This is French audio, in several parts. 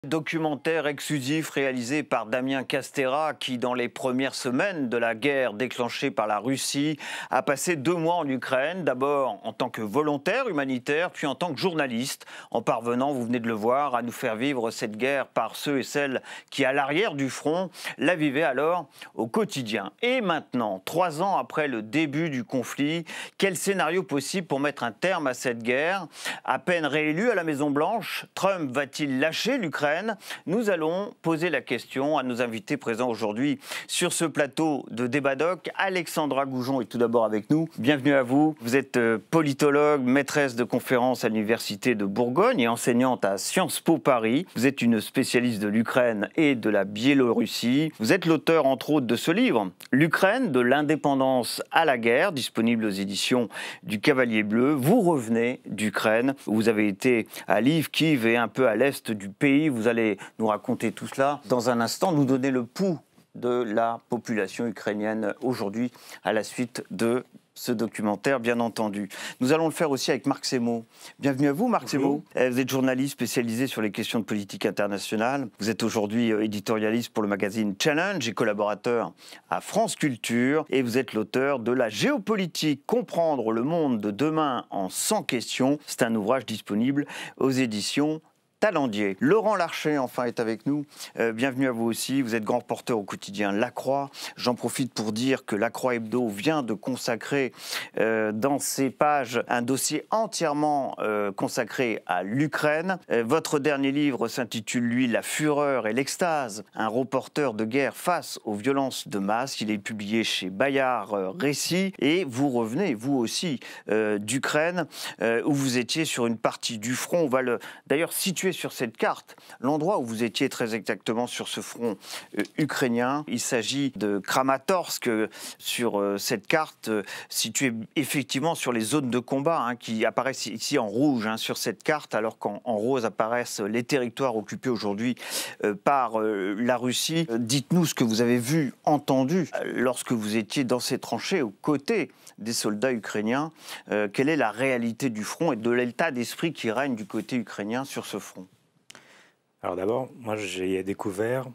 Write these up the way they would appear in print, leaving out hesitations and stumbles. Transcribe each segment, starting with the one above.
Documentaire exclusif réalisé par Damien Castera qui, dans les premières semaines de la guerre déclenchée par la Russie, a passé 2 mois en Ukraine, d'abord en tant que volontaire humanitaire, puis en tant que journaliste, en parvenant, vous venez de le voir, à nous faire vivre cette guerre par ceux et celles qui, à l'arrière du front, la vivaient alors au quotidien. Et maintenant, 3 ans après le début du conflit, quel scénario possible pour mettre un terme à cette guerre? À peine réélu à la Maison-Blanche, Trump va-t-il lâcher l'Ukraine? Nous allons poser la question à nos invités présents aujourd'hui sur ce plateau de Débat Doc. Alexandra Goujon est tout d'abord avec nous. Bienvenue à vous. Vous êtes politologue, maîtresse de conférences à l'Université de Bourgogne et enseignante à Sciences Po Paris. Vous êtes une spécialiste de l'Ukraine et de la Biélorussie. Vous êtes l'auteur, entre autres, de ce livre, L'Ukraine, de l'indépendance à la guerre, disponible aux éditions du Cavalier Bleu. Vous revenez d'Ukraine. Vous avez été à Lviv et un peu à l'est du pays. Vous allez nous raconter tout cela. Dans un instant, nous donner le pouls de la population ukrainienne aujourd'hui à la suite de ce documentaire, bien entendu. Nous allons le faire aussi avec Marc Semo. Bienvenue à vous, Marc Semo. Vous êtes journaliste spécialisé sur les questions de politique internationale. Vous êtes aujourd'hui éditorialiste pour le magazine Challenge et collaborateur à France Culture. Et vous êtes l'auteur de La géopolitique, comprendre le monde de demain en 100 questions. C'est un ouvrage disponible aux éditions Talendier. Laurent Larcher, enfin, est avec nous. Bienvenue à vous aussi. Vous êtes grand reporter au quotidien La Croix. J'en profite pour dire que La Croix Hebdo vient de consacrer dans ses pages un dossier entièrement consacré à l'Ukraine. Votre dernier livre s'intitule, lui, La fureur et l'extase, un reporter de guerre face aux violences de masse. Il est publié chez Bayard Récits. Et vous revenez, vous aussi, d'Ukraine, où vous étiez sur une partie du front. On va d'ailleurs situer sur cette carte l'endroit où vous étiez très exactement sur ce front ukrainien. Il s'agit de Kramatorsk, sur cette carte située effectivement sur les zones de combat qui apparaissent ici en rouge sur cette carte, alors qu'en rose apparaissent les territoires occupés aujourd'hui par la Russie. Dites-nous ce que vous avez vu, entendu lorsque vous étiez dans ces tranchées aux côtés des soldats ukrainiens. Quelle est la réalité du front et de l'état d'esprit qui règne du côté ukrainien sur ce front? Alors d'abord, moi j'ai découvert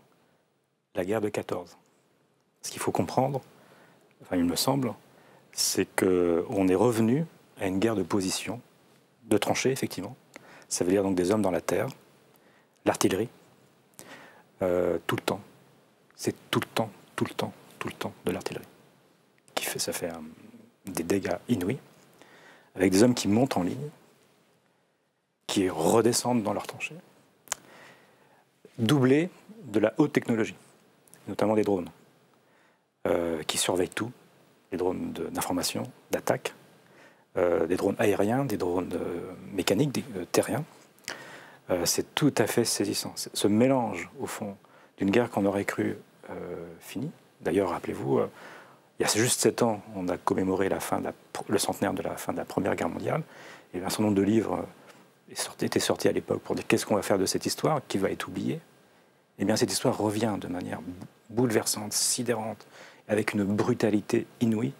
la guerre de 14. Ce qu'il faut comprendre, enfin il me semble, c'est qu'on est revenu à une guerre de position, de tranchées effectivement. Ça veut dire donc des hommes dans la terre, l'artillerie, tout le temps. C'est tout le temps, tout le temps, tout le temps de l'artillerie. Ça fait des dégâts inouïs, avec des hommes qui montent en ligne, qui redescendent dans leurs tranchées, doublé de la haute technologie, notamment des drones, qui surveillent tout, des drones d'information, d'attaque, des drones aériens, des drones mécaniques, terriens. C'est tout à fait saisissant. Ce mélange, au fond, d'une guerre qu'on aurait cru finie. D'ailleurs, rappelez-vous, il y a juste 7 ans, on a commémoré le centenaire de la fin de la Première Guerre mondiale, et un certain nombre de livres était sorti à l'époque pour dire qu'est-ce qu'on va faire de cette histoire, qui va être oubliée. Eh bien, cette histoire revient de manière bouleversante, sidérante, avec une brutalité inouïe,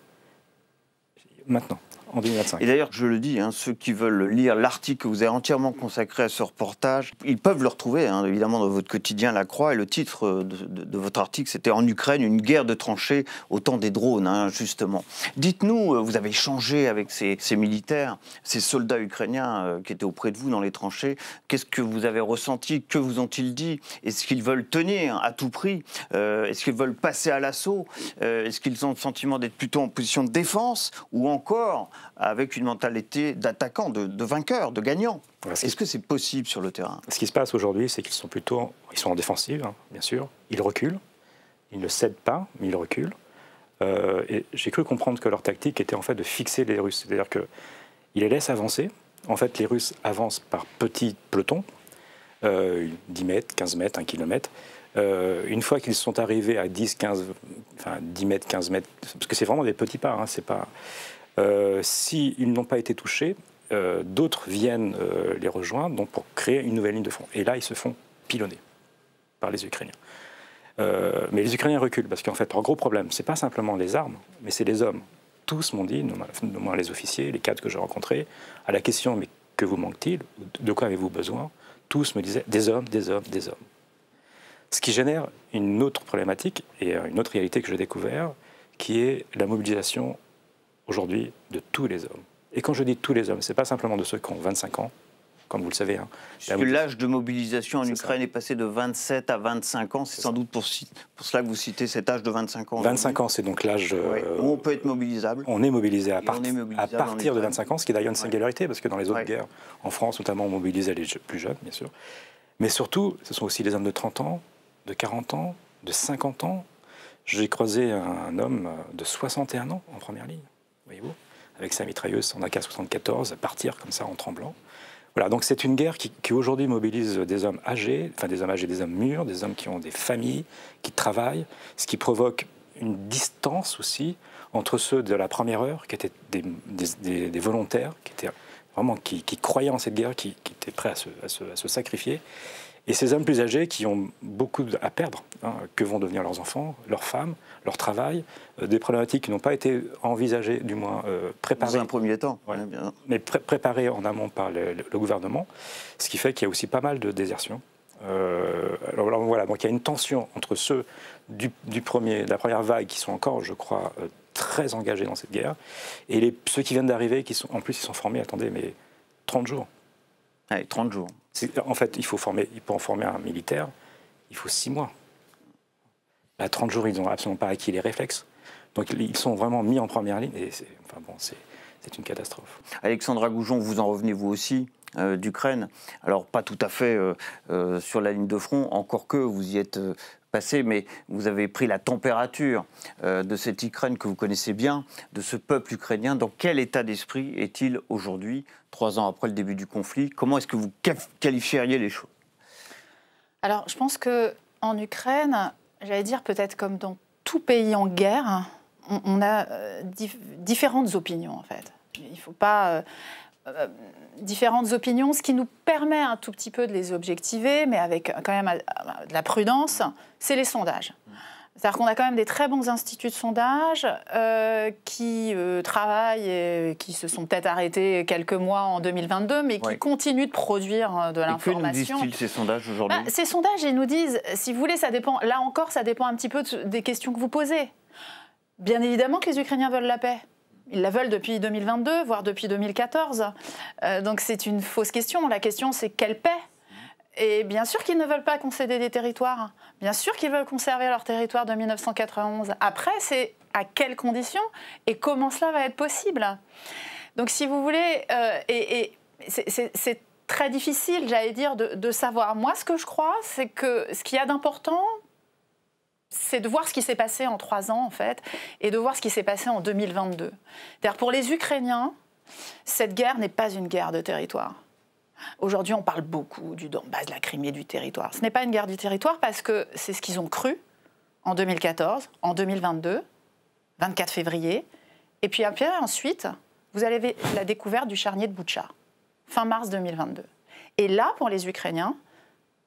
maintenant, en 2025. Et d'ailleurs, je le dis, ceux qui veulent lire l'article que vous avez entièrement consacré à ce reportage, ils peuvent le retrouver, évidemment, dans votre quotidien La Croix. Et le titre de votre article, c'était « En Ukraine, une guerre de tranchées au temps des drones », justement. Dites-nous, vous avez échangé avec ces militaires, ces soldats ukrainiens qui étaient auprès de vous dans les tranchées. Qu'est-ce que vous avez ressenti? Que vous ont-ils dit? Est-ce qu'ils veulent tenir à tout prix? Est-ce qu'ils veulent passer à l'assaut? Est-ce qu'ils ont le sentiment d'être plutôt en position de défense? Ou encore avec une mentalité d'attaquant, de vainqueur, de gagnant? Est-ce que c'est possible sur le terrain? Ce qui se passe aujourd'hui, c'est qu'ils sont en défensive, bien sûr. Ils reculent. Ils ne cèdent pas, mais ils reculent. Et j'ai cru comprendre que leur tactique était en fait de fixer les Russes. C'est-à-dire qu'ils les laissent avancer. En fait, les Russes avancent par petits pelotons, 10 mètres, 15 mètres, 1 kilomètre. Une fois qu'ils sont arrivés à 10, 15, enfin 10 mètres, 15 mètres, parce que c'est vraiment des petits pas, c'est pas... S'ils n'ont pas été touchés, d'autres viennent les rejoindre donc pour créer une nouvelle ligne de front. Et là, ils se font pilonner par les Ukrainiens. Mais les Ukrainiens reculent parce qu'en fait, leur gros problème, c'est pas simplement les armes, mais c'est les hommes. Tous m'ont dit, notamment les officiers, les cadres que j'ai rencontrés, à la question « mais que vous manque-t-il ? De quoi avez-vous besoin ?» tous me disaient des hommes, des hommes, des hommes. Ce qui génère une autre problématique et une autre réalité que j'ai découvert, qui est la mobilisation aujourd'hui de tous les hommes. Et quand je dis tous les hommes, ce n'est pas simplement de ceux qui ont 25 ans, comme vous le savez. Hein, l'âge de mobilisation en Ukraine est passé de 27 à 25 ans. C'est sans doute pour cela que vous citez cet âge de 25 ans. 25 ans, c'est donc l'âge où on peut être mobilisable. On est mobilisé à partir de 25 ans, ce qui est d'ailleurs une singularité, parce que dans les autres guerres, en France notamment, on mobilisait les plus jeunes, bien sûr. Mais surtout, ce sont aussi les hommes de 30 ans, de 40 ans, de 50 ans. J'ai croisé un homme de 61 ans en première ligne, voyez-vous, avec sa mitrailleuse en AK-74, à partir comme ça en tremblant. Voilà, donc c'est une guerre qui aujourd'hui mobilise des hommes âgés, des hommes mûrs, des hommes qui ont des familles, qui travaillent, ce qui provoque une distance aussi entre ceux de la première heure, qui étaient des volontaires, qui croyaient en cette guerre, qui étaient prêts à se sacrifier, et ces hommes plus âgés qui ont beaucoup à perdre. Hein, que vont devenir leurs enfants, leurs femmes, leur travail, des problématiques qui n'ont pas été envisagées, du moins préparées. Dans un premier temps. Ouais, mais préparées en amont par le gouvernement, ce qui fait qu'il y a aussi pas mal de désertions. Alors voilà, donc il y a une tension entre ceux de la première vague qui sont encore, je crois, très engagés dans cette guerre, et ceux qui viennent d'arriver, qui sont, en plus, ils sont formés, attendez, mais 30 jours. Allez, 30 jours. En fait, pour en former un militaire, il faut 6 mois. À 30 jours, ils n'ont absolument pas acquis les réflexes. Donc, ils sont vraiment mis en première ligne. Et c'est une catastrophe. Alexandra Goujon, vous en revenez vous aussi d'Ukraine. Alors, pas tout à fait sur la ligne de front, encore que vous y êtes passé, mais vous avez pris la température de cette Ukraine que vous connaissez bien, de ce peuple ukrainien. Dans quel état d'esprit est-il aujourd'hui, 3 ans après le début du conflit? Comment est-ce que vous qualifieriez les choses? Alors, je pense qu'en Ukraine, j'allais dire peut-être comme dans tout pays en guerre, on a différentes opinions, en fait. Il ne faut pas... différentes opinions, ce qui nous permet un tout petit peu de les objectiver, mais avec quand même de la prudence, c'est les sondages. C'est-à-dire qu'on a quand même des très bons instituts de sondage qui travaillent et qui se sont peut-être arrêtés quelques mois en 2022, mais qui continuent de produire de l'information. Et que nous disent-ils ces sondages aujourd'hui? Ces sondages, ils nous disent, si vous voulez, ça dépend. Là encore, ça dépend un petit peu des questions que vous posez. Bien évidemment que les Ukrainiens veulent la paix. Ils la veulent depuis 2022, voire depuis 2014. Donc c'est une fausse question. La question, c'est quelle paix? Et bien sûr qu'ils ne veulent pas concéder des territoires. Bien sûr qu'ils veulent conserver leur territoire de 1991. Après, c'est à quelles conditions et comment cela va être possible. Donc si vous voulez, c'est très difficile, j'allais dire, de savoir. Moi, ce que je crois, c'est que ce qu'il y a d'important, c'est de voir ce qui s'est passé en 3 ans, en fait, et de voir ce qui s'est passé en 2022. C'est-à-dire, pour les Ukrainiens, cette guerre n'est pas une guerre de territoire. Aujourd'hui, on parle beaucoup du Donbass, de la Crimée, du territoire. Ce n'est pas une guerre du territoire parce que c'est ce qu'ils ont cru en 2014, en 2022, 24 février. Et puis ensuite, vous avez la découverte du charnier de Boutcha, fin mars 2022. Et là, pour les Ukrainiens,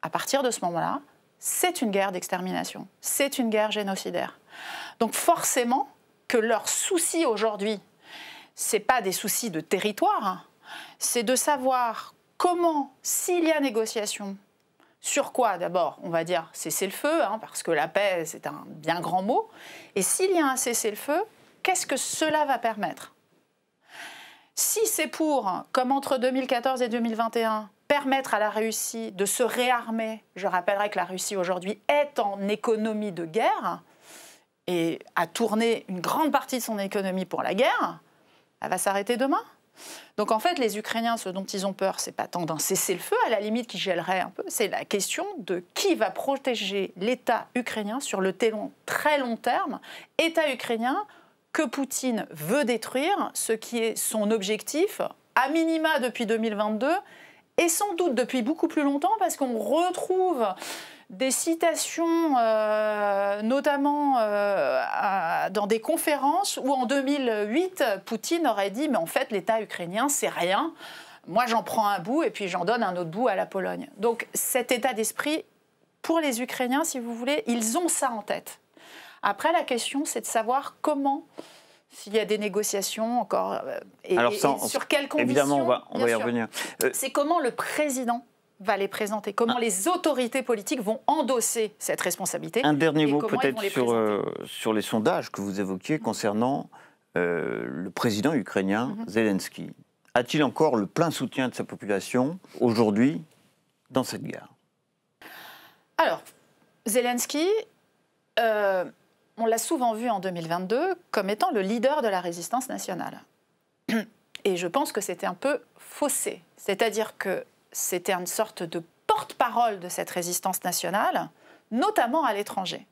à partir de ce moment-là, c'est une guerre d'extermination, c'est une guerre génocidaire. Donc forcément que leur souci aujourd'hui, ce n'est pas des soucis de territoire, c'est de savoir comment, s'il y a négociation, sur quoi d'abord, on va dire cessez-le-feu, parce que la paix c'est un bien grand mot, et s'il y a un cessez-le-feu, qu'est-ce que cela va permettre? Si c'est pour, comme entre 2014 et 2021, permettre à la Russie de se réarmer, je rappellerai que la Russie aujourd'hui est en économie de guerre et a tourné une grande partie de son économie pour la guerre, elle va s'arrêter demain. Donc en fait, les Ukrainiens, ce dont ils ont peur, c'est pas tant d'un cessez-le-feu, à la limite qui gèlerait un peu, c'est la question de qui va protéger l'État ukrainien sur le très long terme, État ukrainien que Poutine veut détruire, ce qui est son objectif, à minima depuis 2022, et sans doute depuis beaucoup plus longtemps, parce qu'on retrouve des citations, notamment dans des conférences où en 2008, Poutine aurait dit « mais en fait, l'État ukrainien, c'est rien. Moi, j'en prends un bout et puis j'en donne un autre bout à la Pologne. » Donc cet état d'esprit, pour les Ukrainiens, si vous voulez, ils ont ça en tête. Après, la question, c'est de savoir comment, s'il y a des négociations encore, et sur quelles conditions. Évidemment, on va y revenir. C'est comment le président va les présenter, comment les autorités politiques vont endosser cette responsabilité. Un dernier mot peut-être sur les sondages que vous évoquiez concernant le président ukrainien Zelensky. A-t-il encore le plein soutien de sa population aujourd'hui dans cette guerre? Alors, Zelensky, on l'a souvent vu en 2022 comme étant le leader de la résistance nationale. Et je pense que c'était un peu faussé. C'est-à-dire que c'était une sorte de porte-parole de cette résistance nationale, notamment à l'étranger.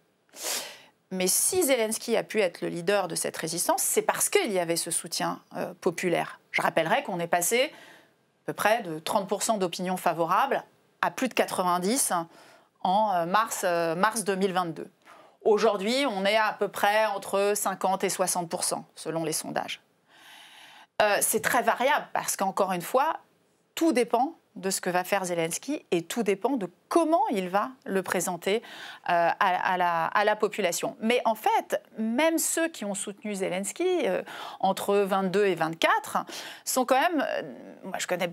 Mais si Zelensky a pu être le leader de cette résistance, c'est parce qu'il y avait ce soutien populaire. Je rappellerai qu'on est passé à peu près de 30% d'opinion favorable à plus de 90% en mars 2022. Aujourd'hui, on est à peu près entre 50 et 60%, selon les sondages. C'est très variable, parce qu'encore une fois, tout dépend de ce que va faire Zelensky et tout dépend de comment il va le présenter à la population. Mais en fait, même ceux qui ont soutenu Zelensky entre 22 et 24 sont quand même... moi, je connais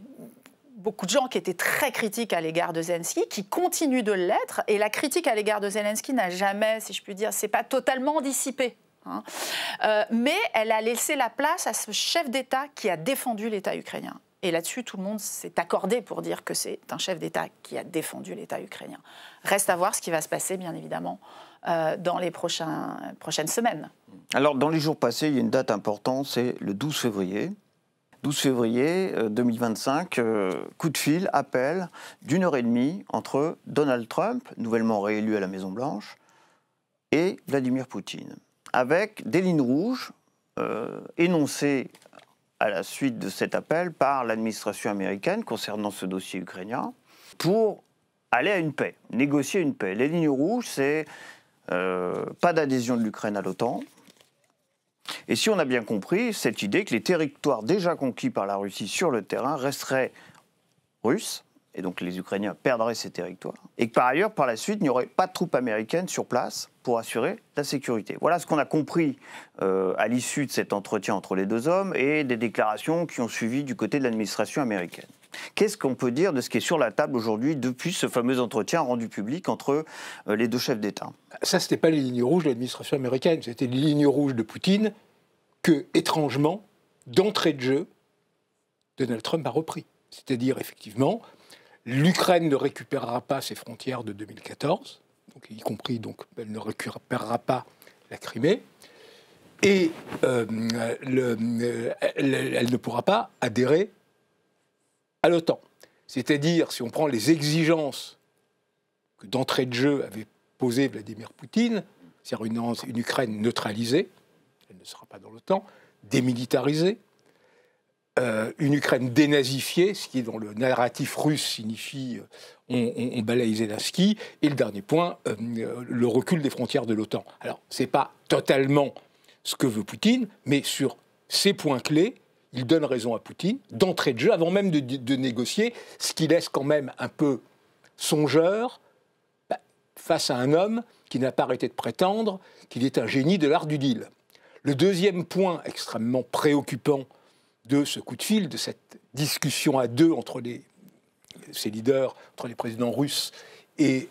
beaucoup de gens qui étaient très critiques à l'égard de Zelensky, qui continuent de l'être, et la critique à l'égard de Zelensky n'a jamais, si je puis dire, c'est pas totalement dissipé. Mais elle a laissé la place à ce chef d'État qui a défendu l'État ukrainien. Et là-dessus, tout le monde s'est accordé pour dire que c'est un chef d'État qui a défendu l'État ukrainien. Reste à voir ce qui va se passer, bien évidemment, dans les prochaines semaines. Alors, dans les jours passés, il y a une date importante, c'est le 12 février. 12 février 2025, coup de fil, appel d'1h30 entre Donald Trump, nouvellement réélu à la Maison-Blanche, et Vladimir Poutine, avec des lignes rouges énoncées à la suite de cet appel par l'administration américaine concernant ce dossier ukrainien, pour aller à une paix, négocier une paix. Les lignes rouges, c'est pas d'adhésion de l'Ukraine à l'OTAN. Et si on a bien compris, cette idée que les territoires déjà conquis par la Russie sur le terrain resteraient russes, et donc les Ukrainiens perdraient ces territoires, et que par ailleurs, par la suite, il n'y aurait pas de troupes américaines sur place pour assurer la sécurité. Voilà ce qu'on a compris à l'issue de cet entretien entre les deux hommes et des déclarations qui ont suivi du côté de l'administration américaine. Qu'est-ce qu'on peut dire de ce qui est sur la table aujourd'hui depuis ce fameux entretien rendu public entre les deux chefs d'État? Ça, ce n'était pas les lignes rouges de l'administration américaine, c'était les lignes rouges de Poutine que, étrangement, d'entrée de jeu, Donald Trump a repris. C'est-à-dire, effectivement, l'Ukraine ne récupérera pas ses frontières de 2014, donc, y compris, donc, elle ne récupérera pas la Crimée, et elle ne pourra pas adhérer à l'OTAN. C'est-à-dire, si on prend les exigences que d'entrée de jeu avait posées Vladimir Poutine, c'est-à-dire une Ukraine neutralisée, elle ne sera pas dans l'OTAN, démilitarisée, une Ukraine dénazifiée, ce qui dans le narratif russe signifie on balaye Zelensky, et le dernier point, le recul des frontières de l'OTAN. Alors, ce n'est pas totalement ce que veut Poutine, mais sur ces points clés, il donne raison à Poutine, d'entrée de jeu, avant même de négocier, ce qui laisse quand même un peu songeur face à un homme qui n'a pas arrêté de prétendre qu'il est un génie de l'art du deal. Le deuxième point extrêmement préoccupant de ce coup de fil, de cette discussion à deux entre ces leaders, entre les présidents russes et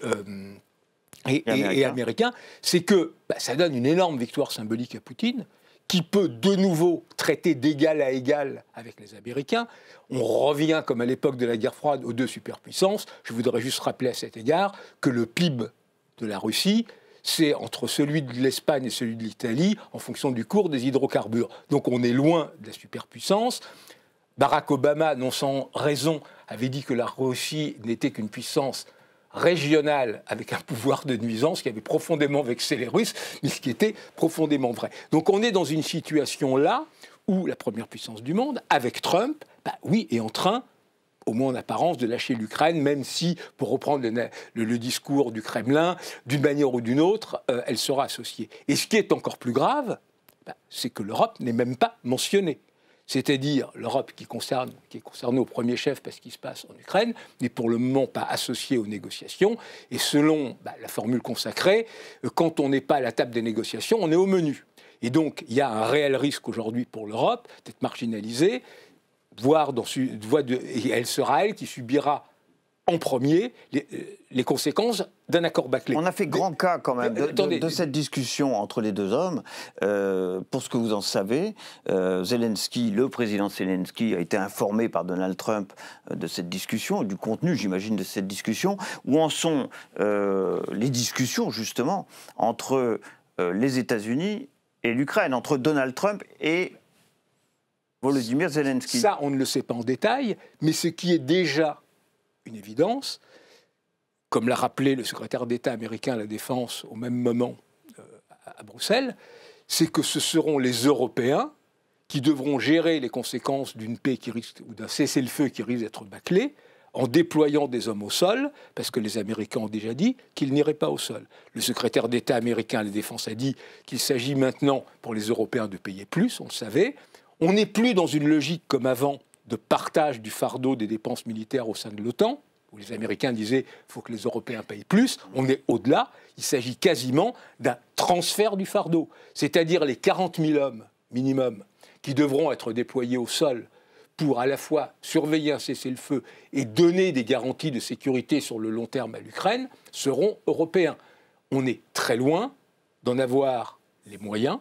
américains, c'est que ça donne une énorme victoire symbolique à Poutine, qui peut de nouveau traiter d'égal à égal avec les Américains. On revient, comme à l'époque de la guerre froide, aux deux superpuissances. Je voudrais juste rappeler à cet égard que le PIB de la Russie, c'est entre celui de l'Espagne et celui de l'Italie en fonction du cours des hydrocarbures. Donc on est loin de la superpuissance. Barack Obama, non sans raison, avait dit que la Russie n'était qu'une puissance régionale avec un pouvoir de nuisance qui avait profondément vexé les Russes, mais ce qui était profondément vrai. Donc on est dans une situation là où la première puissance du monde, avec Trump, oui, est en train, au moins en apparence, de lâcher l'Ukraine, même si, pour reprendre le discours du Kremlin, d'une manière ou d'une autre, elle sera associée. Et ce qui est encore plus grave, c'est que l'Europe n'est même pas mentionnée. C'est-à-dire l'Europe qui est concernée au premier chef parce qu'il se passe en Ukraine, n'est pour le moment pas associée aux négociations. Et selon la formule consacrée, quand on n'est pas à la table des négociations, on est au menu. Et donc, il y a un réel risque aujourd'hui pour l'Europe d'être marginalisée, voire et elle sera elle qui subira en premier les conséquences d'un accord bâclé. On a fait grand cas quand même de cette discussion entre les deux hommes. Pour ce que vous en savez, Zelensky, le président Zelensky, a été informé par Donald Trump de cette discussion, du contenu, j'imagine, de cette discussion. Où en sont les discussions, justement, entre les États-Unis et l'Ukraine, entre Donald Trump et Volodymyr Zelensky? Ça, on ne le sait pas en détail, mais ce qui est déjà une évidence, comme l'a rappelé le secrétaire d'État américain à la Défense au même moment à Bruxelles, c'est que ce seront les Européens qui devront gérer les conséquences d'une paix qui risque, ou d'un cessez-le-feu qui risque d'être bâclé, en déployant des hommes au sol, parce que les Américains ont déjà dit qu'ils n'iraient pas au sol. Le secrétaire d'État américain à la Défense a dit qu'il s'agit maintenant pour les Européens de payer plus, on le savait. On n'est plus dans une logique comme avant de partage du fardeau des dépenses militaires au sein de l'OTAN, où les Américains disaient qu'il faut que les Européens payent plus. On est au-delà. Il s'agit quasiment d'un transfert du fardeau. C'est-à-dire les 40 000 hommes minimum qui devront être déployés au sol pour à la fois surveiller un cessez-le-feu et donner des garanties de sécurité sur le long terme à l'Ukraine seront européens. On est très loin d'en avoir les moyens,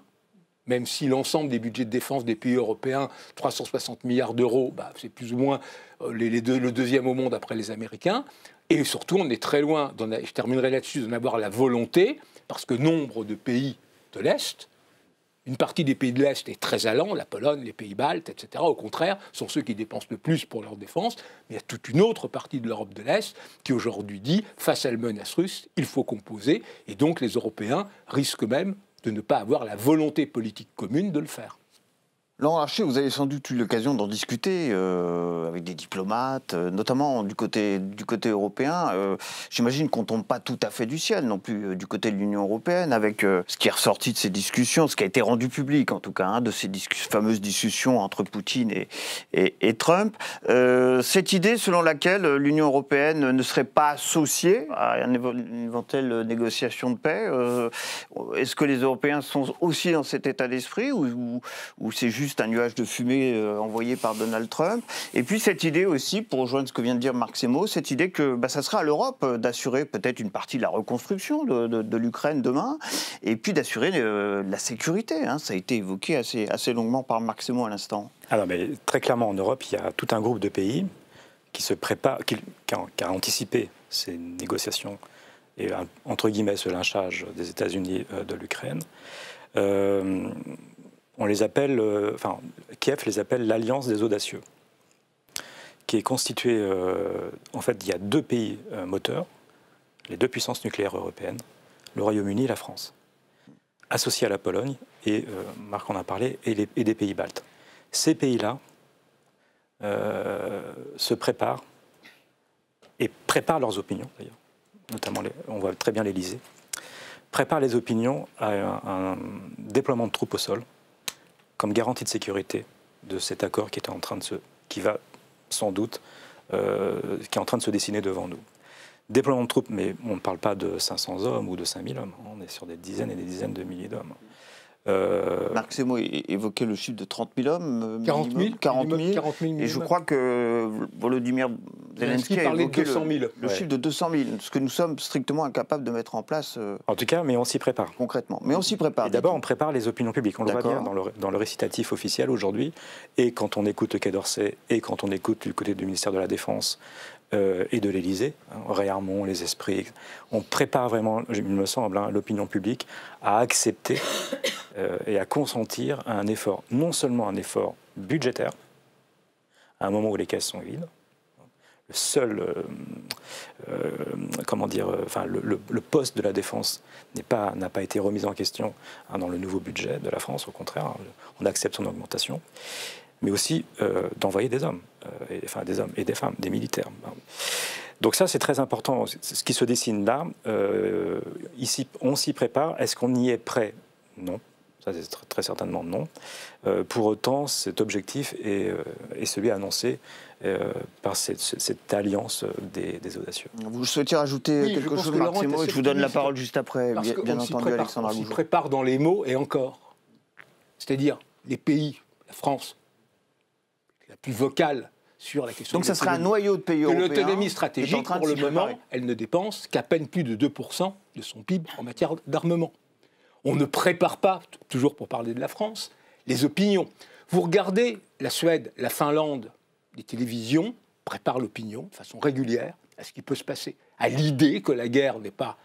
même si l'ensemble des budgets de défense des pays européens, 360 milliards d'euros, c'est plus ou moins le deuxième au monde après les Américains. Et surtout, on est très loin, je terminerai là-dessus, d'en avoir la volonté, parce que nombre de pays de l'Est, une partie des pays de l'Est est très allant, la Pologne, les pays baltes, etc. Au contraire, sont ceux qui dépensent le plus pour leur défense. Mais il y a toute une autre partie de l'Europe de l'Est qui aujourd'hui dit, face à la menace russe, il faut composer. Et donc les Européens risquent même de ne pas avoir la volonté politique commune de le faire. Laurent Larcher, vous avez sans doute eu l'occasion d'en discuter avec des diplomates, notamment du côté européen. J'imagine qu'on ne tombe pas tout à fait du ciel non plus du côté de l'Union européenne, avec ce qui est ressorti de ces discussions, ce qui a été rendu public en tout cas, de ces fameuses discussions entre Poutine et Trump. Cette idée selon laquelle l'Union européenne ne serait pas associée à une éventuelle négociation de paix, est-ce que les Européens sont aussi dans cet état d'esprit ou c'est juste un nuage de fumée envoyé par Donald Trump? Et puis cette idée aussi, pour rejoindre ce que vient de dire Marc Semo, cette idée que ça sera à l'Europe d'assurer peut-être une partie de la reconstruction de l'Ukraine demain, et puis d'assurer la sécurité. Ça a été évoqué assez longuement par Marc Semo à l'instant. Alors, mais très clairement, en Europe, il y a tout un groupe de pays qui se prépare, qui a anticipé ces négociations et, entre guillemets, ce lynchage des États-Unis de l'Ukraine. On les appelle, Kiev les appelle l'Alliance des audacieux, qui est constituée, en fait, il y a deux pays moteurs, les deux puissances nucléaires européennes, le Royaume-Uni et la France, associés à la Pologne, et Marc en a parlé, et des pays baltes. Ces pays-là se préparent, et préparent leurs opinions, d'ailleurs, notamment, on voit très bien l'Élysée, préparent les opinions à un déploiement de troupes au sol, comme garantie de sécurité de cet accord qui va sans doute, qui est en train de se dessiner devant nous. Déploiement de troupes, mais on ne parle pas de 500 hommes ou de 5000 hommes, on est sur des dizaines et des dizaines de milliers d'hommes. Marc Semo évoquait le chiffre de 30 000 hommes. 40 000. 40 000. Et je crois que Volodymyr Zelensky a évoqué le chiffre de 200 000, ce que nous sommes strictement incapables de mettre en place. En tout cas, mais on s'y prépare. Concrètement. Mais on s'y prépare. Et d'abord, on prépare les opinions publiques. On le voit bien dans le récitatif officiel aujourd'hui. Et quand on écoute le Quai d'Orsay, et quand on écoute du côté du ministère de la Défense, et de l'Élysée, réarmons les esprits. On prépare vraiment, il me semble, l'opinion publique à accepter et à consentir à un effort, non seulement un effort budgétaire, à un moment où les caisses sont vides. Le seul, le poste de la défense n'a pas été remis en question dans le nouveau budget de la France, au contraire, on accepte son augmentation. Mais aussi d'envoyer des hommes, des hommes et des femmes, des militaires. Donc ça, c'est très important. Ce qui se dessine là, ici, on s'y prépare. Est-ce qu'on y est prêt? Non. Ça, c'est très certainement non. Pour autant, cet objectif est celui annoncé par cette alliance des audacieux. Vous souhaitiez rajouter quelque chose, Marc Semo, et je vous donne la parole juste après, bien entendu, Alexandre Argougeot. On s'y prépare dans les mots et encore. C'est-à-dire les pays, la France, la plus vocale sur la question Donc de ça serait un l'autonomie. noyau de pays De européens. l'autonomie est en stratégique, train de pour le s'y moment, préparer. elle ne dépense qu'à peine plus de 2% de son PIB en matière d'armement. On ne prépare pas, toujours pour parler de la France, les opinions. Vous regardez la Suède, la Finlande, les télévisions préparent l'opinion de façon régulière à ce qui peut se passer, à l'idée que la guerre n'est pas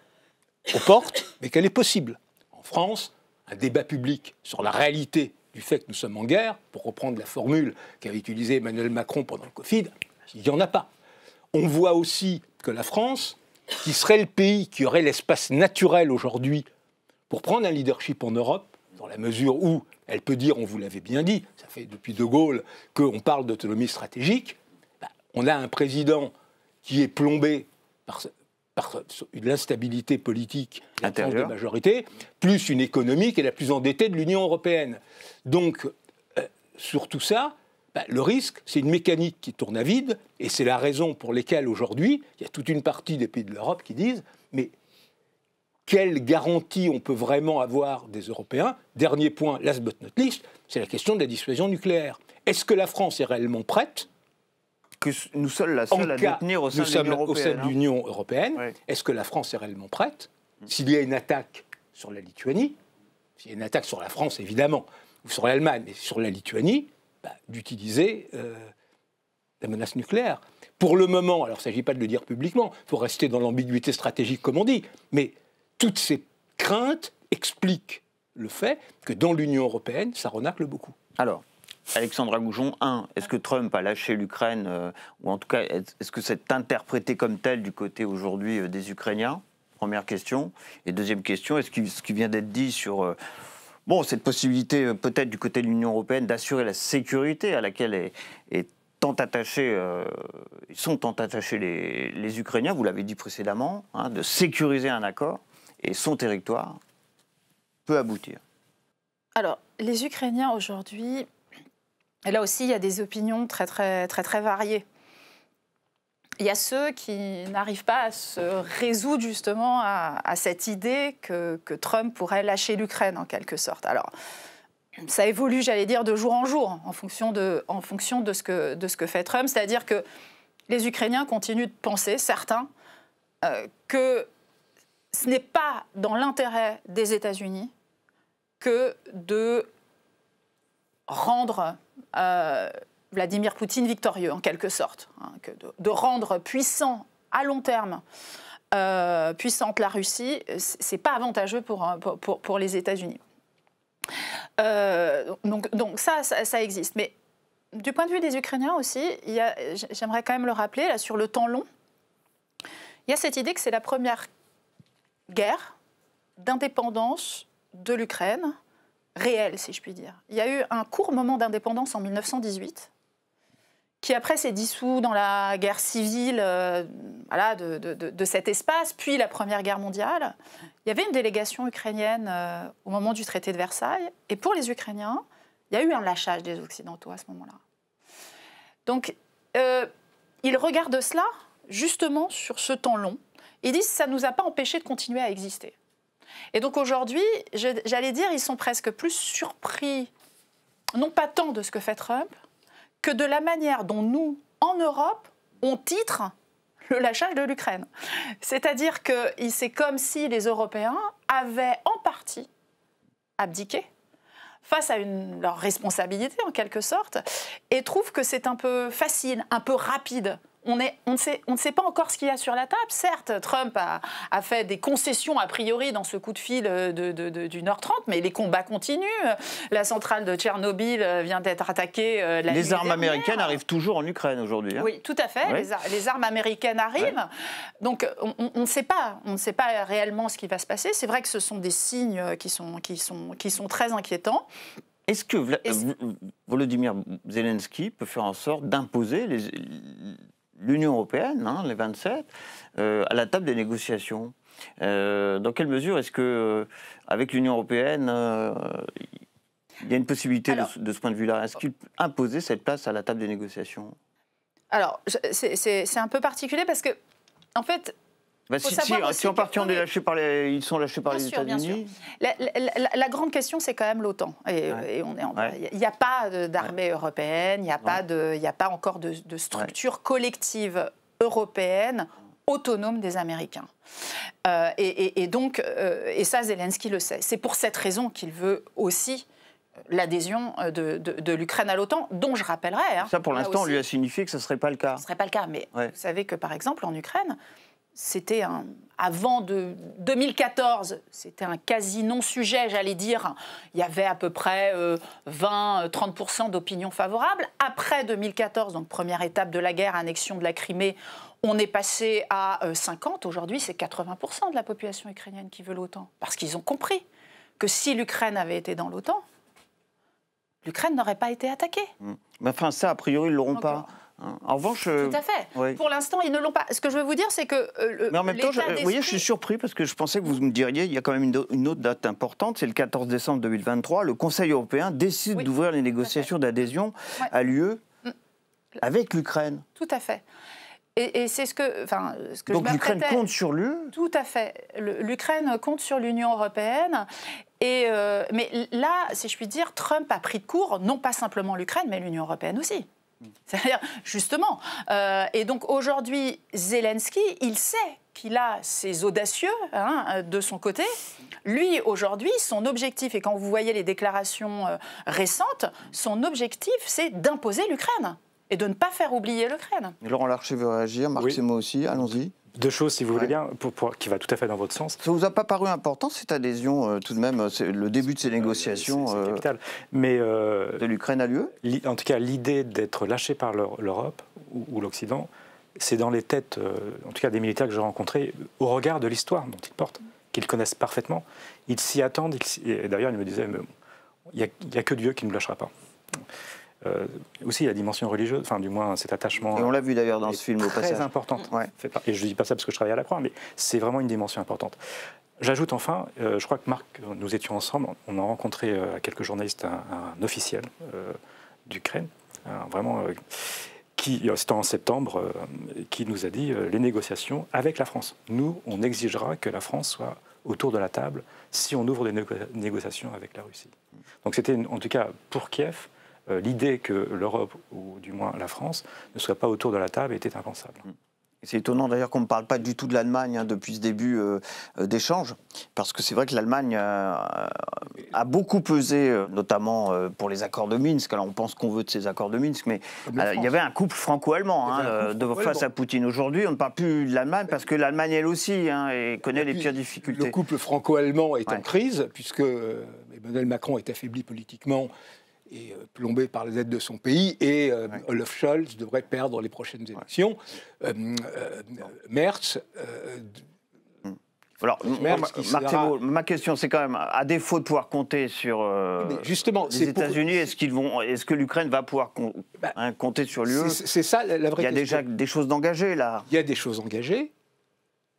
aux portes, mais qu'elle est possible. En France, un débat public sur la réalité du fait que nous sommes en guerre, pour reprendre la formule qu'avait utilisée Emmanuel Macron pendant le Covid, il n'y en a pas. On voit aussi que la France, qui serait le pays qui aurait l'espace naturel aujourd'hui pour prendre un leadership en Europe, dans la mesure où elle peut dire, on vous l'avait bien dit, ça fait depuis De Gaulle qu'on parle d'autonomie stratégique, on a un président qui est plombé par l'instabilité politique et l'absence de majorité, plus une économie qui est la plus endettée de l'Union européenne. Donc, sur tout ça, le risque, c'est une mécanique qui tourne à vide, et c'est la raison pour laquelle aujourd'hui, il y a toute une partie des pays de l'Europe qui disent « mais quelle garantie on peut vraiment avoir des Européens ?» Dernier point, last but not least, c'est la question de la dissuasion nucléaire. Est-ce que la France est réellement prête ? Que nous sommes la seule à détenir au sein de l'Union européenne. Oui. Est-ce que la France est réellement prête ? S'il y a une attaque sur la Lituanie, s'il y a une attaque sur la France, évidemment, ou sur l'Allemagne, mais sur la Lituanie, d'utiliser la menace nucléaire. Pour le moment, alors il ne s'agit pas de le dire publiquement, il faut rester dans l'ambiguïté stratégique comme on dit, mais toutes ces craintes expliquent le fait que dans l'Union européenne, ça renacle beaucoup. Alors, Alexandra Goujon, est-ce que Trump a lâché l'Ukraine, ou en tout cas, est-ce que c'est interprété comme tel du côté aujourd'hui des Ukrainiens? Première question. Et deuxième question, est-ce que ce qui vient d'être dit sur cette possibilité peut-être du côté de l'Union européenne d'assurer la sécurité à laquelle sont tant attachés les Ukrainiens, vous l'avez dit précédemment, de sécuriser un accord et son territoire peut aboutir? Alors, les Ukrainiens aujourd'hui, et là aussi, il y a des opinions très, très, très, très variées. Il y a ceux qui n'arrivent pas à se résoudre justement à cette idée que Trump pourrait lâcher l'Ukraine en quelque sorte. Alors, ça évolue, j'allais dire, de jour en jour en fonction de ce que fait Trump. C'est-à-dire que les Ukrainiens continuent de penser, certains, que ce n'est pas dans l'intérêt des États-Unis que de rendre Vladimir Poutine victorieux, en quelque sorte, que de rendre puissant à long terme, puissante la Russie, c'est pas avantageux pour les États-Unis. Donc ça existe. Mais du point de vue des Ukrainiens aussi, j'aimerais quand même le rappeler, là, sur le temps long, il y a cette idée que c'est la première guerre d'indépendance de l'Ukraine, réelle, si je puis dire. Il y a eu un court moment d'indépendance en 1918, qui après s'est dissous dans la guerre civile de cet espace, puis la Première Guerre mondiale. Il y avait une délégation ukrainienne au moment du traité de Versailles, et pour les Ukrainiens, il y a eu un lâchage des Occidentaux à ce moment-là. Donc, ils regardent cela justement sur ce temps long. Ils disent que ça ne nous a pas empêchés de continuer à exister. Et donc aujourd'hui, j'allais dire, ils sont presque plus surpris, non pas tant de ce que fait Trump, que de la manière dont nous, en Europe, on titre le lâchage de l'Ukraine. C'est-à-dire que c'est comme si les Européens avaient en partie abdiqué face à leur responsabilité, en quelque sorte, et trouvent que c'est un peu facile, un peu rapide. On ne sait pas encore ce qu'il y a sur la table. Certes, Trump a fait des concessions a priori dans ce coup de fil du Nord 30, mais les combats continuent. La centrale de Tchernobyl vient d'être attaquée la nuit dernière. Les armes américaines arrivent toujours en Ukraine aujourd'hui. Oui, tout à fait. Oui. Les armes américaines arrivent. Ouais. Donc, on ne sait pas. On ne sait pas réellement ce qui va se passer. C'est vrai que ce sont des signes qui sont très inquiétants. Est-ce que Volodymyr Zelensky peut faire en sorte d'imposer l'Union européenne, les 27, à la table des négociations? Dans quelle mesure est-ce qu'avec l'Union européenne, il y a une possibilité de ce point de vue-là? Est-ce qu'il peut imposer cette place à la table des négociations? Alors, c'est un peu particulier parce que, en fait, Bah, si en partie on est lâché par ils sont lâchés par les États-Unis. La grande question, c'est quand même l'OTAN. Et il n'y a pas d'armée européenne, il n'y a pas encore de structure collective européenne autonome des Américains. Et donc, ça, Zelensky le sait. C'est pour cette raison qu'il veut aussi l'adhésion de l'Ukraine à l'OTAN, dont je rappellerai... Ça, pour l'instant, on lui a signifié que ce ne serait pas le cas. Ce ne serait pas le cas, mais vous savez que, par exemple, en Ukraine, c'était avant 2014, c'était un quasi non-sujet, j'allais dire. Il y avait à peu près 20-30% d'opinion favorable. Après 2014, donc première étape de la guerre, annexion de la Crimée, on est passé à 50. Aujourd'hui, c'est 80% de la population ukrainienne qui veut l'OTAN. Parce qu'ils ont compris que si l'Ukraine avait été dans l'OTAN, l'Ukraine n'aurait pas été attaquée. Mais enfin, ça, a priori, ils ne l'auront pas. En revanche... Tout à fait. Oui. Pour l'instant, ils ne l'ont pas. Ce que je veux vous dire, c'est que... mais en même temps, vous voyez, je suis surpris parce que je pensais que vous me diriez, il y a quand même une autre date importante, c'est le 14 décembre 2023. Le Conseil européen décide d'ouvrir les négociations d'adhésion à l'UE avec l'Ukraine. Tout à fait. Et c'est ce que donc l'Ukraine compte sur l'UE. Tout à fait. L'Ukraine compte sur l'Union européenne. Mais là, si je puis dire, Trump a pris de court, non pas simplement l'Ukraine, mais l'Union européenne aussi. C'est-à-dire, justement. Et donc aujourd'hui, Zelensky, il sait qu'il a ses audacieux de son côté. Lui, aujourd'hui, son objectif, et quand vous voyez les déclarations récentes, son objectif, c'est d'imposer l'Ukraine et de ne pas faire oublier l'Ukraine. Laurent Larcher veut réagir, Marc Semo aussi, allons-y. Deux choses, si vous voulez bien, qui va tout à fait dans votre sens. Ça ne vous a pas paru important, cette adhésion, tout de même, le début de ces négociations c'est capital. Mais, de l'Ukraine à l'UE? En tout cas, l'idée d'être lâché par l'Europe ou l'Occident, c'est dans les têtes, en tout cas des militaires que j'ai rencontrés, au regard de l'histoire dont ils portent, qu'ils connaissent parfaitement. Ils s'y attendent, et d'ailleurs, ils me disaient, il n'y a que Dieu qui ne nous lâchera pas. Aussi la dimension religieuse, enfin du moins cet attachement. Et on l'a vu d'ailleurs dans ce film au passage. Très importante. Et je ne dis pas ça parce que je travaille à la Croix, mais c'est vraiment une dimension importante. J'ajoute enfin, je crois que Marc, nous étions ensemble, on a rencontré à quelques journalistes un officiel d'Ukraine, vraiment, c'était en septembre, qui nous a dit les négociations avec la France. Nous, on exigera que la France soit autour de la table si on ouvre des négociations avec la Russie. Donc c'était en tout cas pour Kiev. L'idée que l'Europe, ou du moins la France, ne soit pas autour de la table était impensable. C'est étonnant d'ailleurs qu'on ne parle pas du tout de l'Allemagne depuis ce début d'échange, parce que c'est vrai que l'Allemagne a beaucoup pesé, notamment pour les accords de Minsk. Alors on pense qu'on veut de ces accords de Minsk, mais il y avait un couple franco-allemand face à Poutine. Aujourd'hui, on ne parle plus de l'Allemagne, parce que l'Allemagne, elle aussi, connaît les pires difficultés. Le couple franco-allemand est en crise, puisque Emmanuel Macron est affaibli politiquement et plombé par les aides de son pays, et Olaf Scholz devrait perdre les prochaines élections. Merz... Alors, Marc Thébault, ma question, c'est quand même, à défaut de pouvoir compter sur les États-Unis, est-ce que l'Ukraine va pouvoir compter sur l'UE? C'est ça la vraie question. Il y a déjà des choses engagées, là. Il y a des choses engagées,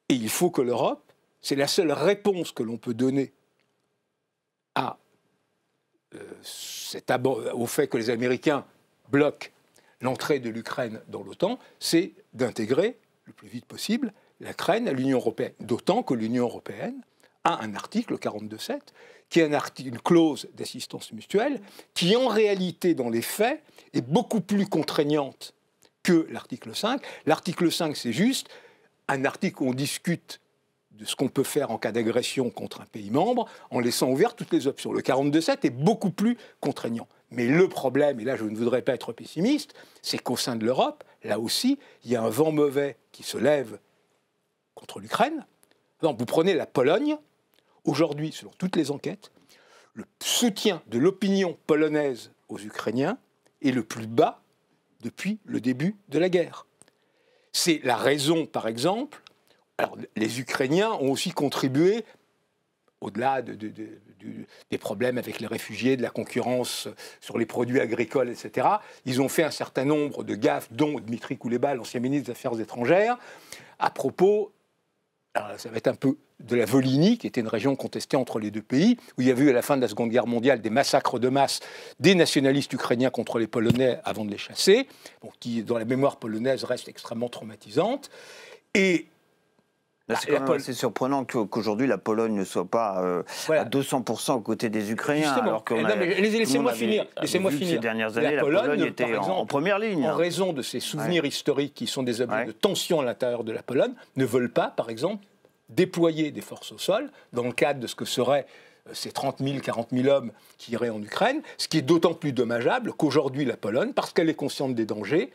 et il faut que l'Europe, c'est la seule réponse que l'on peut donner au fait que les Américains bloquent l'entrée de l'Ukraine dans l'OTAN, c'est d'intégrer le plus vite possible l'Ukraine à l'Union européenne. D'autant que l'Union européenne a un article 42.7, qui est une clause d'assistance mutuelle, qui en réalité, dans les faits, est beaucoup plus contraignante que l'article 5. L'article 5, c'est juste un article où on discute de ce qu'on peut faire en cas d'agression contre un pays membre, en laissant ouvertes toutes les options. Le 42.7 est beaucoup plus contraignant. Mais le problème, et là je ne voudrais pas être pessimiste, c'est qu'au sein de l'Europe, là aussi, il y a un vent mauvais qui se lève contre l'Ukraine. Vous prenez la Pologne, aujourd'hui, selon toutes les enquêtes, le soutien de l'opinion polonaise aux Ukrainiens est le plus bas depuis le début de la guerre. C'est la raison, par exemple. Alors, les Ukrainiens ont aussi contribué, au-delà des problèmes avec les réfugiés, de la concurrence sur les produits agricoles, etc. Ils ont fait un certain nombre de gaffes, dont Dmitry Kuleba, l'ancien ministre des Affaires étrangères, à propos, alors ça va être un peu de la Volhynie, qui était une région contestée entre les deux pays, où il y a eu à la fin de la Seconde Guerre mondiale des massacres de masse des nationalistes ukrainiens contre les Polonais avant de les chasser, qui, dans la mémoire polonaise, reste extrêmement traumatisante. Et C'est quand même assez surprenant qu'aujourd'hui la Pologne ne soit pas à 200% aux côtés des Ukrainiens. Alors laissez-moi finir. Ces dernières années, la Pologne était en première ligne. En raison de ces souvenirs historiques qui sont des objets de tension à l'intérieur de la Pologne, ne veulent pas, par exemple, déployer des forces au sol dans le cadre de ce que seraient ces 30 000, 40 000 hommes qui iraient en Ukraine, ce qui est d'autant plus dommageable qu'aujourd'hui la Pologne, parce qu'elle est consciente des dangers,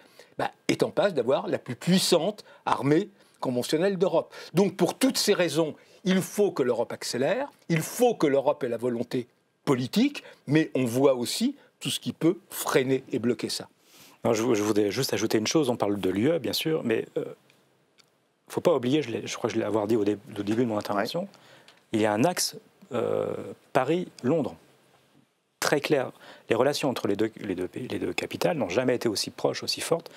est en passe d'avoir la plus puissante armée conventionnelle d'Europe. Donc pour toutes ces raisons, il faut que l'Europe accélère, il faut que l'Europe ait la volonté politique, mais on voit aussi tout ce qui peut freiner et bloquer ça. Non, je voudrais juste ajouter une chose, on parle de l'UE bien sûr, mais il ne faut pas oublier, je crois que je l'ai avoir dit au début de mon intervention, il y a un axe Paris-Londres, très clair. Les relations entre les deux capitales n'ont jamais été aussi proches, aussi fortes.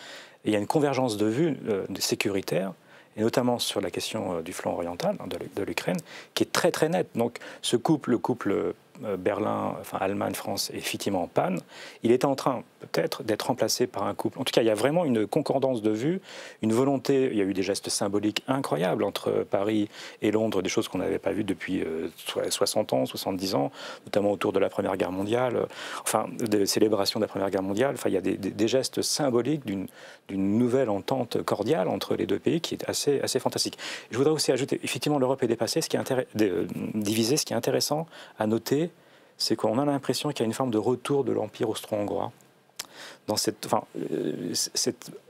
Et il y a une convergence de vues sécuritaire, et notamment sur la question du flanc oriental de l'Ukraine, qui est très très nette. Donc le couple Allemagne-France est effectivement en panne. Il est en train peut-être d'être remplacé par un couple. En tout cas, il y a vraiment une concordance de vues, une volonté. Il y a eu des gestes symboliques incroyables entre Paris et Londres, des choses qu'on n'avait pas vues depuis 60 ans, 70 ans, notamment autour de la Première Guerre mondiale, des célébrations de la Première Guerre mondiale. Enfin, il y a des gestes symboliques d'une nouvelle entente cordiale entre les deux pays qui est assez fantastique. Je voudrais aussi ajouter, effectivement, l'Europe est dépassée, divisée. Ce qui est intéressant à noter, c'est qu'on a l'impression qu'il y a une forme de retour de l'Empire austro-hongrois. Dans cette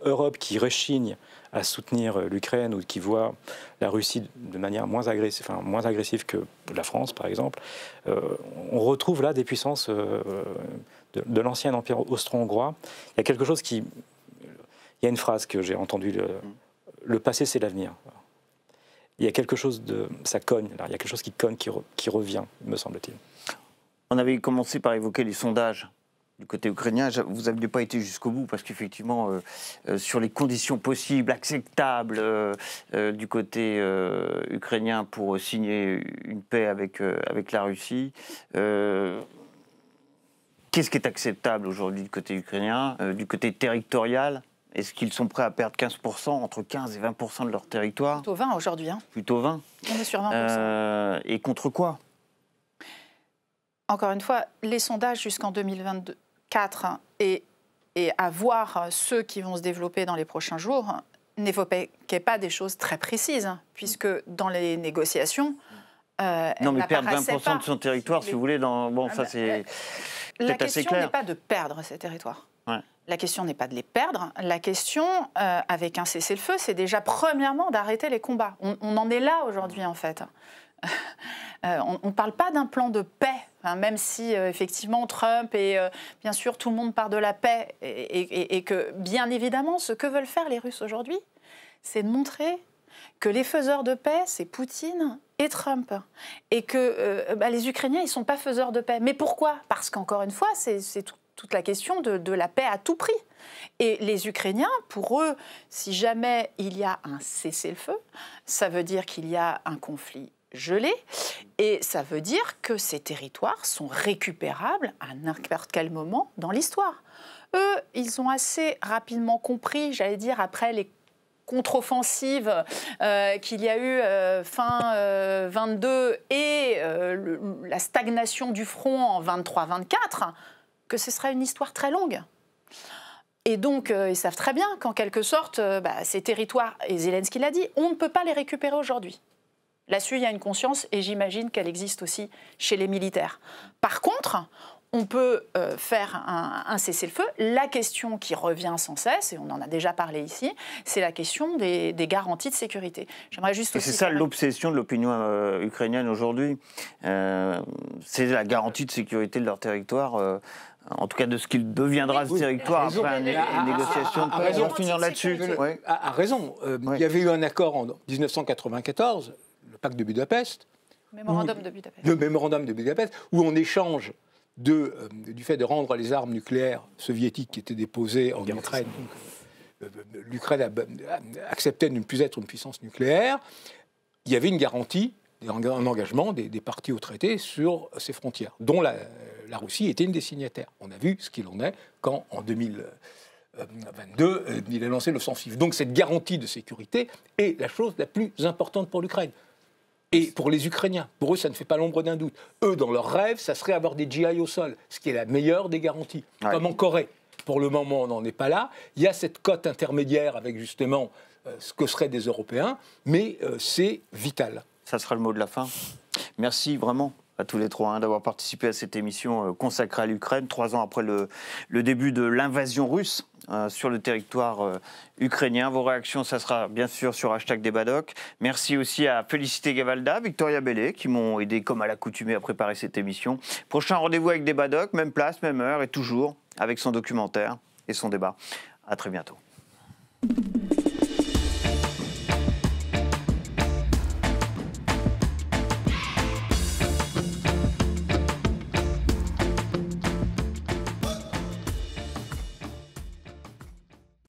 Europe qui rechigne à soutenir l'Ukraine ou qui voit la Russie de manière moins agressive que la France, par exemple, on retrouve là des puissances de l'ancien Empire austro-hongrois. Il y a quelque chose il y a une phrase que j'ai entendue, le passé c'est l'avenir. Il y a quelque chose ça cogne, là. Il y a quelque chose qui cogne, qui revient, me semble-t-il. On avait commencé par évoquer les sondages du côté ukrainien. Vous n'aviez pas été jusqu'au bout parce qu'effectivement, sur les conditions possibles, acceptables du côté ukrainien pour signer une paix avec la Russie, qu'est-ce qui est acceptable aujourd'hui du côté ukrainien, du côté territorial? Est-ce qu'ils sont prêts à perdre 15%, entre 15 et 20% de leur territoire? Plutôt 20 aujourd'hui. Plutôt 20. On est sur 20%. Et contre quoi? Encore une fois, les sondages jusqu'en 2024 et à voir ceux qui vont se développer dans les prochains jours n'évoquaient pas des choses très précises, puisque dans les négociations, non, mais perdre 20% de son territoire, si vous voulez, ça c'est peut-être assez clair. La question n'est pas de perdre ces territoires. Ouais. La question n'est pas de les perdre. La question, avec un cessez-le-feu, c'est déjà premièrement d'arrêter les combats. On en est là aujourd'hui, en fait. On ne parle pas d'un plan de paix, même si effectivement Trump et bien sûr tout le monde parle de la paix et que bien évidemment ce que veulent faire les Russes aujourd'hui, c'est de montrer que les faiseurs de paix, c'est Poutine et Trump. Et que les Ukrainiens, ils ne sont pas faiseurs de paix. Mais pourquoi? Parce qu'encore une fois, c'est toute la question de la paix à tout prix. Et les Ukrainiens, pour eux, si jamais il y a un cessez-le-feu, ça veut dire qu'il y a un conflit gelé, et ça veut dire que ces territoires sont récupérables à n'importe quel moment dans l'histoire. Eux, ils ont assez rapidement compris, j'allais dire, après les contre-offensive qu'il y a eu fin 22 et la stagnation du front en 23-24, que ce sera une histoire très longue. Et donc, ils savent très bien qu'en quelque sorte, ces territoires, et Zelensky l'a dit, on ne peut pas les récupérer aujourd'hui. Là-dessus, il y a une conscience, et j'imagine qu'elle existe aussi chez les militaires. Par contre, on peut faire un cessez-le-feu. La question qui revient sans cesse, et on en a déjà parlé ici, c'est la question des garanties de sécurité. J'aimerais juste aussi... C'est ça l'obsession de l'opinion ukrainienne aujourd'hui. C'est la garantie de sécurité de leur territoire, en tout cas de ce qu'il deviendra ce territoire après une négociation de paix. On va finir là-dessus. A raison. Il y avait eu un accord en 1994, le pacte de Budapest. Le mémorandum de Budapest. Le mémorandum de Budapest, où on échange du fait de rendre les armes nucléaires soviétiques qui étaient déposées en Ukraine. L'Ukraine acceptait de ne plus être une puissance nucléaire. Il y avait une garantie, un engagement des parties au traité sur ces frontières, dont la Russie était une des signataires. On a vu ce qu'il en est quand, en 22, il a lancé l'offensive. Donc cette garantie de sécurité est la chose la plus importante pour l'Ukraine. Et pour les Ukrainiens, pour eux, ça ne fait pas l'ombre d'un doute. Eux, dans leur rêve, ça serait avoir des GI au sol, ce qui est la meilleure des garanties. Ouais. Comme en Corée. Pour le moment, on n'en est pas là. Il y a cette cote intermédiaire avec justement ce que seraient des Européens, mais c'est vital. Ça sera le mot de la fin. Merci vraiment à tous les trois d'avoir participé à cette émission consacrée à l'Ukraine, 3 ans après le début de l'invasion russe sur le territoire ukrainien. Vos réactions, ça sera bien sûr sur #Débadoc. Merci aussi à Félicité Gavalda, Victoria Bellet, qui m'ont aidé comme à l'accoutumée à préparer cette émission. Prochain rendez-vous avec Débadoc, même place, même heure et toujours avec son documentaire et son débat. À très bientôt.